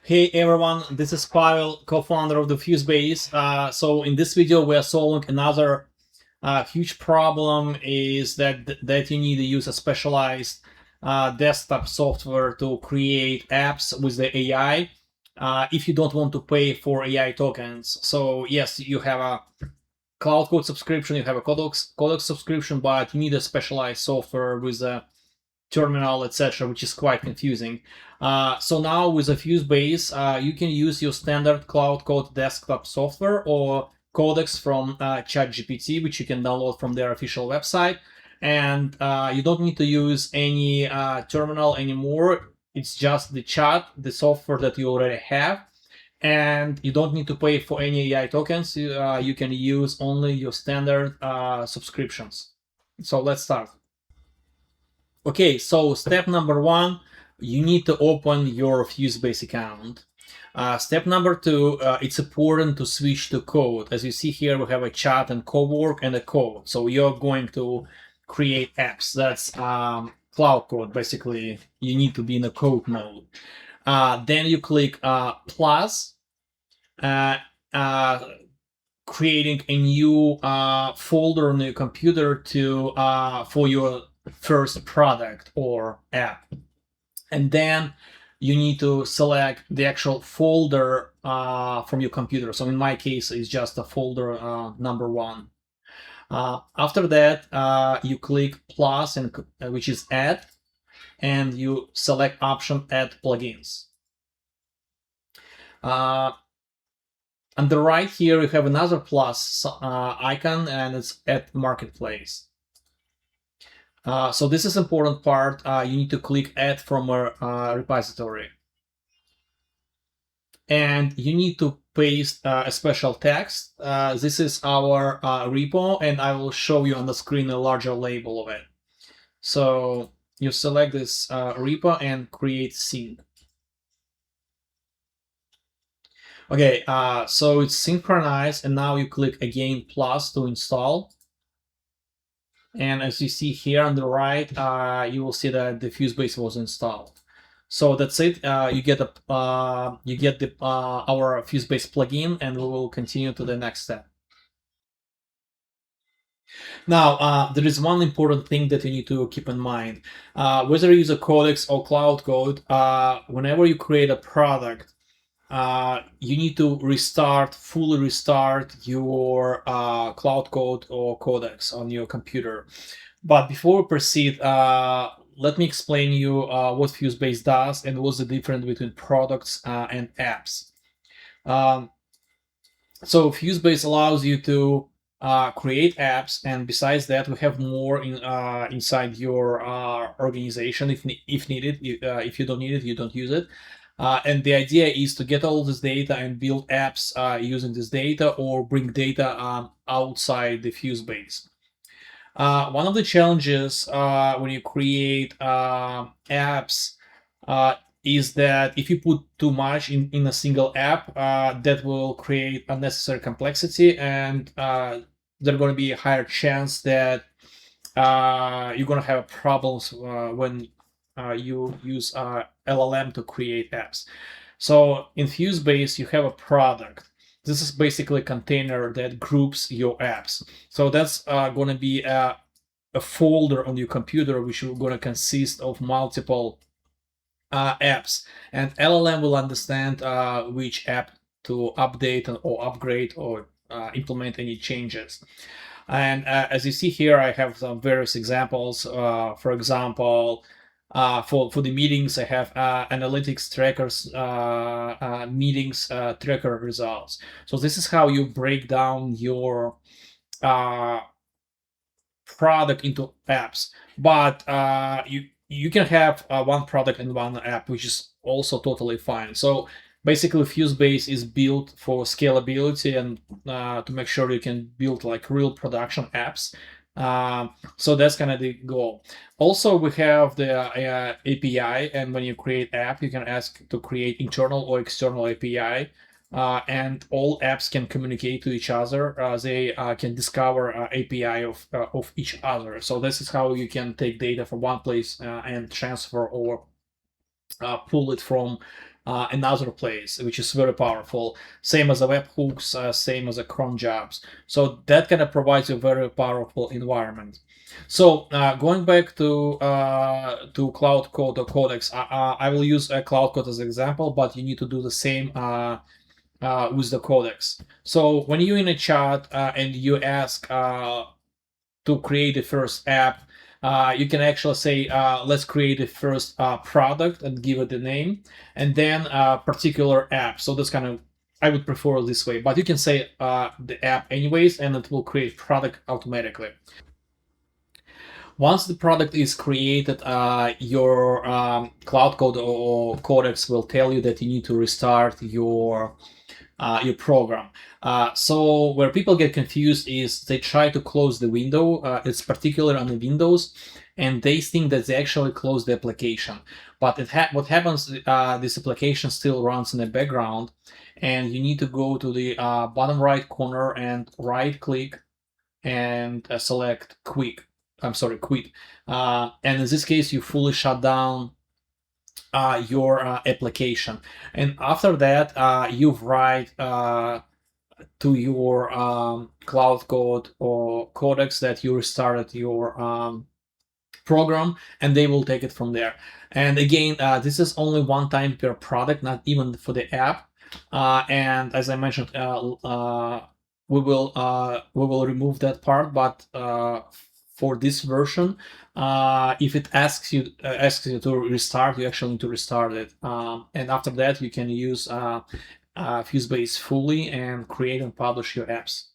Hey everyone, this is Pavel, co-founder of the Fusebase. So in this video, we are solving another huge problem is that you need to use a specialized desktop software to create apps with the AI if you don't want to pay for AI tokens. So yes, you have a Claude Code subscription, you have a Codex subscription, but you need a specialized software with a terminal, etc., which is quite confusing. So now with a Fusebase, you can use your standard Claude Code desktop software or Codex from ChatGPT, which you can download from their official website. And you don't need to use any terminal anymore. It's just the chat, the software that you already have. And you don't need to pay for any AI tokens. You can use only your standard subscriptions. So let's start. Okay, so step number one, you need to open your Fusebase account. Step number two, it's important to switch to code. As you see here, we have a chat and co-work and a code. So you're going to create apps. That's Claude Code. Basically, you need to be in a code mode. Then you click plus, creating a new folder on your computer to for your first product or app. And then you need to select the actual folder from your computer. So in my case, it's just a folder number one. After that, you click plus, which is add, and you select option add plugins. On the right here, you have another plus icon, and it's add marketplace. So this is important part. You need to click add from a repository. And you need to paste a special text. This is our repo, and I will show you on the screen a larger label of it. So you select this repo and create scene. Okay, so it's synchronized, and now you click again plus to install. And as you see here on the right, you will see that the Fusebase was installed. So that's it. You get our Fusebase plugin, and we will continue to the next step. Now, there is one important thing that you need to keep in mind. Whether you use a Codex or Claude Code, whenever you create a product, you need to fully restart your Claude Code or Codex on your computer. But before we proceed, let me explain you what Fusebase does and what's the difference between products and apps. So Fusebase allows you to create apps, and besides that, we have more inside your organization if needed. If you don't need it, you don't use it. And the idea is to get all this data and build apps using this data, or bring data outside the Fusebase. One of the challenges when you create apps is that if you put too much in a single app, that will create unnecessary complexity, and there's going to be a higher chance that you're going to have problems when you use LLM to create apps. So in Fusebase, you have a product. This is basically a container that groups your apps. So that's going to be a folder on your computer, which is going to consist of multiple apps. And LLM will understand which app to update or upgrade or implement any changes. And as you see here, I have some various examples. For example, for the meetings, I have analytics trackers, meetings tracker results. So this is how you break down your product into apps. But you can have one product and one app, which is also totally fine. So basically, Fusebase is built for scalability and to make sure you can build like real production apps. So that's kind of the goal. Also, we have the API, and when you create app, you can ask to create internal or external API, and all apps can communicate to each other. They can discover API of each other. So this is how you can take data from one place and transfer or pull it from another place, which is very powerful. Same as the webhooks, same as the cron jobs. So that kind of provides a very powerful environment. So going back to Cloud Code or Codex, I will use Cloud Code as an example, but you need to do the same with the Codex. So when you're in a chat and you ask to create the first app, you can actually say, let's create the first product and give it a name, and then a particular app. So that's kind of, I would prefer this way, but you can say the app anyways, and it will create product automatically. Once the product is created, your Cloud Code or Codex will tell you that you need to restart your program. So where people get confused is they try to close the window. It's particular on the Windows, and they think that they actually close the application. But what happens? This application still runs in the background, and you need to go to the bottom right corner and right-click and select quit. And in this case, you fully shut down your application, and after that you write to your Cloud Code or Codex that you restarted your program, and they will take it from there. And again, this is only one time per product, not even for the app. And as I mentioned, we will remove that part, but for this version, if it asks you to restart, you actually need to restart it. And after that, you can use Fusebase fully and create and publish your apps.